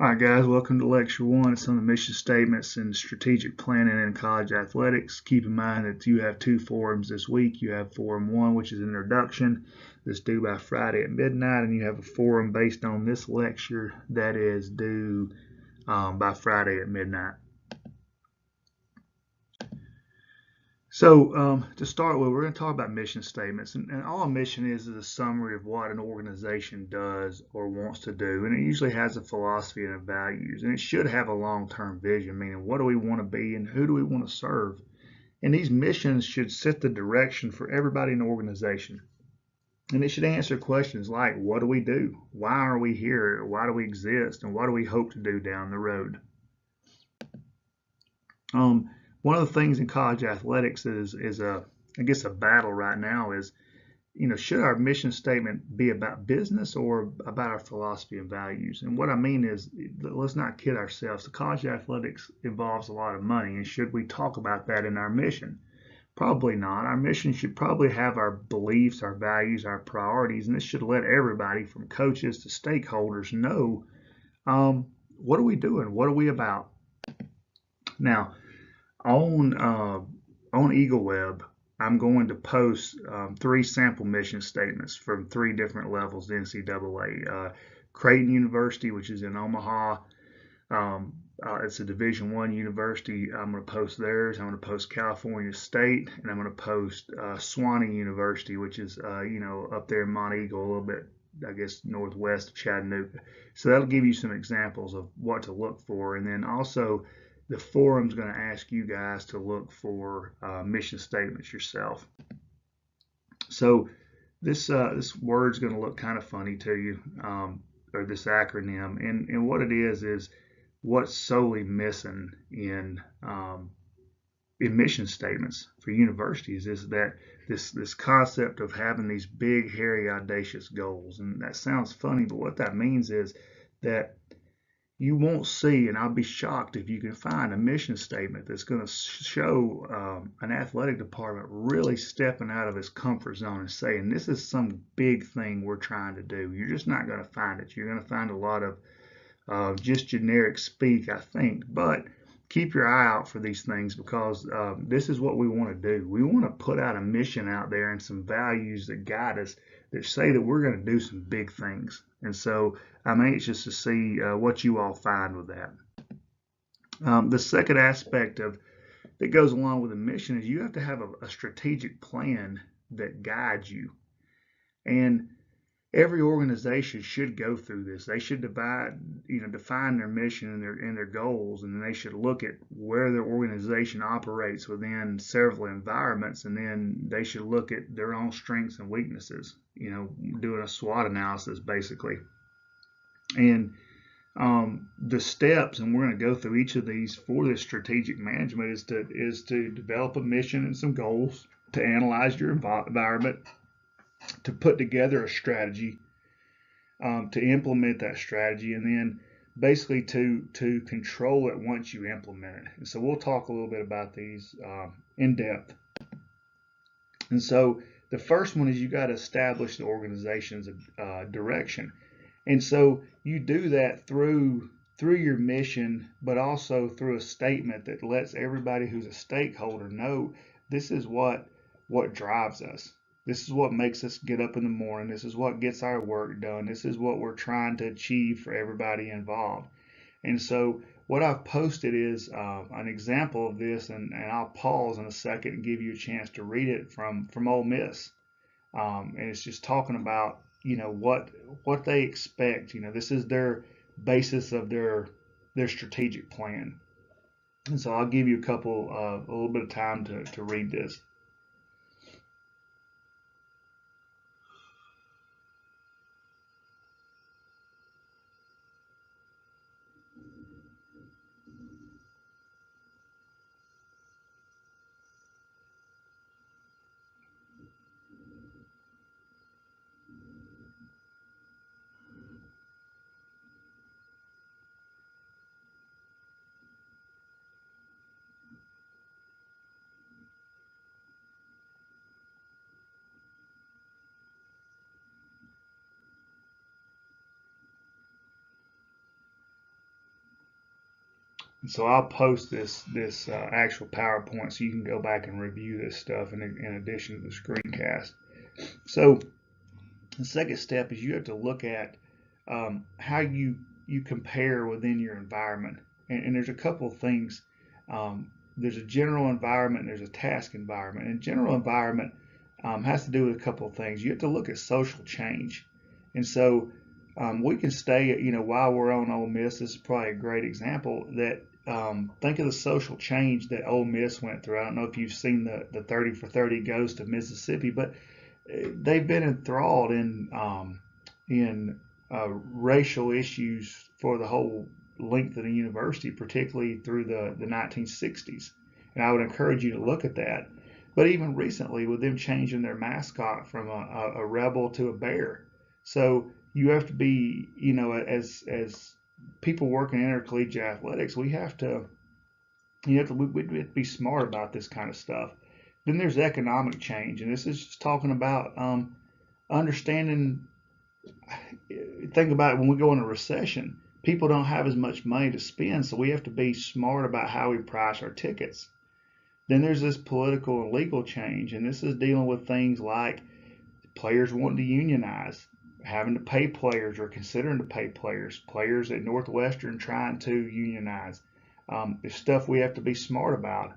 All right, guys, welcome to Lecture 1. It's on the mission statements and strategic planning in college athletics. Keep in mind that you have two forums this week. You have Forum 1, which is an introduction that's due by Friday at midnight, and you have a forum based on this lecture that is due by Friday at midnight. So to start with, we're going to talk about mission statements, and all a mission is a summary of what an organization does or wants to do, and it usually has a philosophy and a values, and it should have a long-term vision, meaning what do we want to be and who do we want to serve, and these missions should set the direction for everybody in the organization, and it should answer questions like what do we do, why are we here, why do we exist, and what do we hope to do down the road. One of the things in college athletics is I guess a battle right now is, should our mission statement be about business or about our philosophy and values? And what I mean is, let's not kid ourselves. The college athletics involves a lot of money, and should we talk about that in our mission? Probably not. Our mission should probably have our beliefs, our values, our priorities, and this should let everybody from coaches to stakeholders know what are we doing? What are we about? Now, on EagleWeb, I'm going to post three sample mission statements from three different levels of NCAA. Creighton University, which is in Omaha, it's a Division I university. I'm going to post theirs. I'm going to post California State, and I'm going to post Sewanee University, which is up there in Monteagle, a little bit, I guess, northwest of Chattanooga. So that'll give you some examples of what to look for, and then also the forum's going to ask you guys to look for mission statements yourself. So this word's going to look kind of funny to you, or this acronym, and what it is what's solely missing in mission statements for universities is that this concept of having these big, hairy, audacious goals. And that sounds funny, but what that means is that you won't see, and I'll be shocked if you can find a mission statement that's going to show an athletic department really stepping out of its comfort zone and saying, this is some big thing we're trying to do. You're just not going to find it. You're going to find a lot of just generic speak, I think. But keep your eye out for these things because this is what we want to do. We want to put out a mission out there and some values that guide us that say that we're going to do some big things. And so I'm anxious to see what you all find with that. The second aspect that goes along with the mission is you have to have a strategic plan that guides you. And every organization should go through this. They should define their mission and their goals, and then they should look at where their organization operates within several environments, and then they should look at their own strengths and weaknesses. Doing a SWOT analysis basically. And the steps, and we're going to go through each of these for this strategic management, is to develop a mission and some goals, to analyze your environment, to put together a strategy, to implement that strategy, and then basically to control it once you implement it. And so we'll talk a little bit about these in depth. And so the first one is you got to establish the organization's direction. And so you do that through your mission, but also through a statement that lets everybody who's a stakeholder know this is what drives us. This is what makes us get up in the morning. This is what gets our work done. This is what we're trying to achieve for everybody involved. And so what I've posted is an example of this, and I'll pause in a second and give you a chance to read it from Ole Miss. And it's just talking about what they expect. This is their basis of their strategic plan. And so I'll give you a little bit of time to read this. And so I'll post this actual PowerPoint so you can go back and review this stuff in addition to the screencast. So the second step is you have to look at how you compare within your environment. And there's a couple of things. There's a general environment and there's a task environment. And general environment has to do with a couple of things. You have to look at social change. And so we can stay, while we're on Ole Miss, this is probably a great example that think of the social change that Ole Miss went through. I don't know if you've seen the 30 for 30 Ghost of Mississippi, but they've been enthralled in racial issues for the whole length of the university, particularly through the 1960s. And I would encourage you to look at that. But even recently, with them changing their mascot from a rebel to a bear, so you have to be, as people working in intercollegiate athletics, we have to be smart about this kind of stuff. Then there's economic change, and this is just talking about understanding. Think about it, when we go into recession, people don't have as much money to spend, so we have to be smart about how we price our tickets. Then there's this political and legal change, and this is dealing with things like players wanting to unionize, having to pay players or considering to pay players at Northwestern trying to unionize. There's stuff we have to be smart about.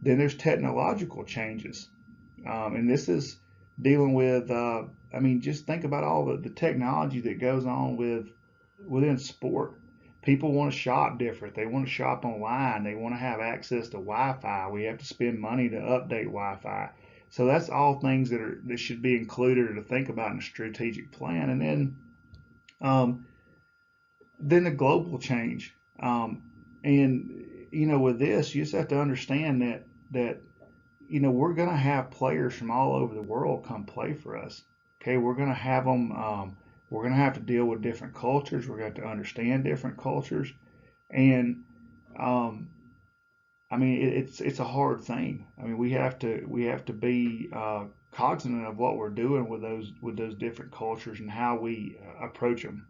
Then there's technological changes, and this is dealing with, just think about all the technology that goes on within sport. People want to shop different. They want to shop online. They want to have access to Wi-Fi. We have to spend money to update Wi-Fi. So that's all things that should be included or to think about in a strategic plan. And then the global change. With this, you just have to understand that we're going to have players from all over the world come play for us. Okay, we're going to have them. We're going to have to deal with different cultures. We're going to have to understand different cultures, and it's a hard thing. We have to be cognizant of what we're doing with those different cultures and how we approach them.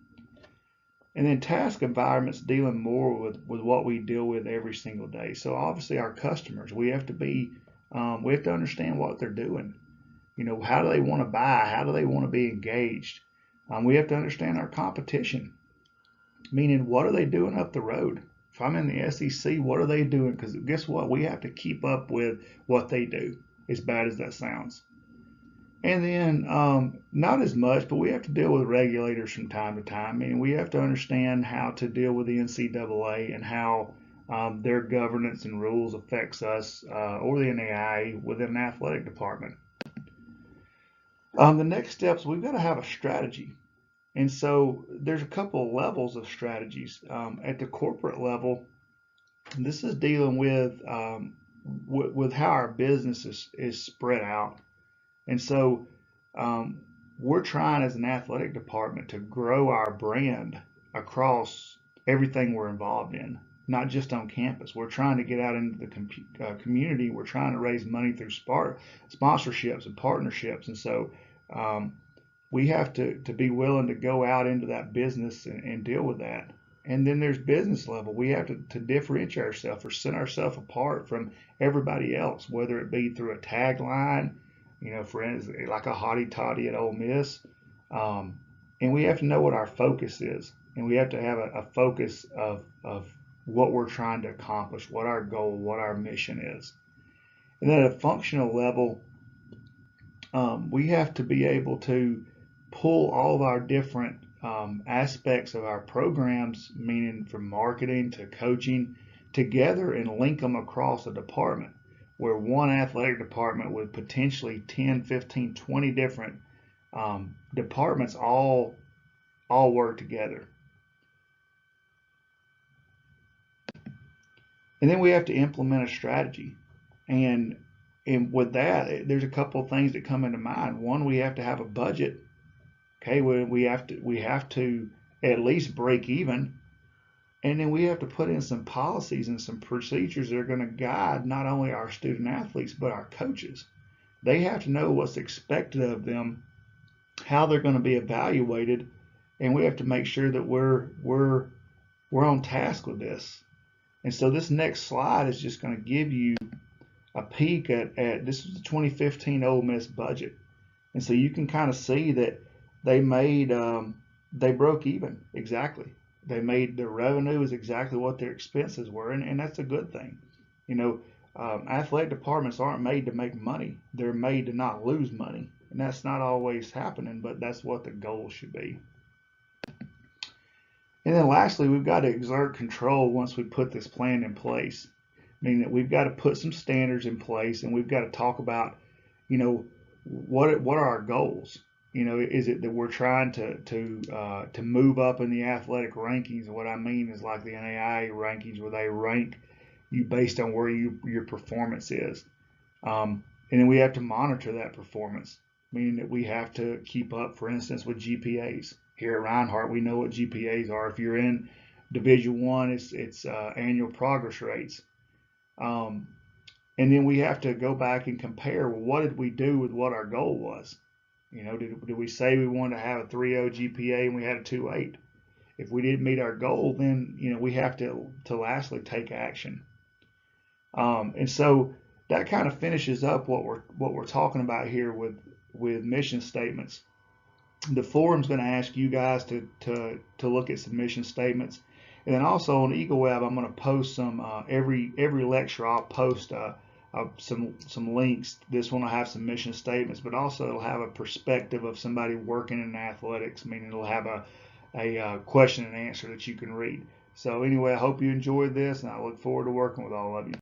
And then task environments dealing more with what we deal with every single day. So obviously our customers, we have to understand what they're doing. How do they want to buy? How do they want to be engaged? We have to understand our competition, meaning what are they doing up the road? If I'm in the SEC, what are they doing? Because guess what? We have to keep up with what they do, as bad as that sounds. And then not as much, but we have to deal with regulators from time to time. We have to understand how to deal with the NCAA and how their governance and rules affects us or the NAIA within an athletic department. The next steps, we've got to have a strategy. And so there's a couple of levels of strategies. At the corporate level, this is dealing with how our business is spread out. And so we're trying as an athletic department to grow our brand across everything we're involved in, not just on campus. We're trying to get out into the community. We're trying to raise money through sponsorships and partnerships. And so we have to be willing to go out into that business and deal with that. And then there's business level. We have to differentiate ourselves or set ourselves apart from everybody else, whether it be through a tagline, for instance, like a hottie toddy at Ole Miss. And we have to know what our focus is. And we have to have a focus of what we're trying to accomplish, what our goal, what our mission is. And then at a functional level, we have to be able to pull all of our different aspects of our programs, meaning from marketing to coaching, together and link them across a department, where one athletic department with potentially 10, 15, 20 different departments all work together. And then we have to implement a strategy. And with that, there's a couple of things that come into mind. One, we have to have a budget. Okay, we have to at least break even. And then we have to put in some policies and some procedures that are going to guide not only our student athletes, but our coaches. They have to know what's expected of them, how they're going to be evaluated, and we have to make sure that we're on task with this. And so this next slide is just going to give you a peek at this is the 2015 Ole Miss budget. And so you can kind of see that they made they broke even exactly. They made their revenue is exactly what their expenses were, and that's a good thing. You know, athletic departments aren't made to make money; they're made to not lose money, and that's not always happening. But that's what the goal should be. And then lastly, we've got to exert control once we put this plan in place. Meaning that we've got to put some standards in place, and we've got to talk about, you know, what are our goals? You know, is it that we're trying to move up in the athletic rankings? And what I mean is like the NAIA rankings, where they rank you based on where your performance is, and then we have to monitor that performance, meaning that we have to keep up, for instance, with GPAs. Here at Reinhardt, we know what GPAs are. If you're in Division One, it's annual progress rates. Um, and then we have to go back and compare, well, what did we do with what our goal was? You know, did we say we wanted to have a 3.0 GPA and we had a 2.8? If we didn't meet our goal, then, you know, we have to lastly take action. And so that kind of finishes up what we're talking about here with mission statements. The forum's going to ask you guys to look at some mission statements, and then also on EagleWeb, I'm going to post some every lecture. I'll post some links. This one will have some mission statements, but also it'll have a perspective of somebody working in athletics, meaning it'll have a question and answer that you can read. So anyway, I hope you enjoyed this, and I look forward to working with all of you.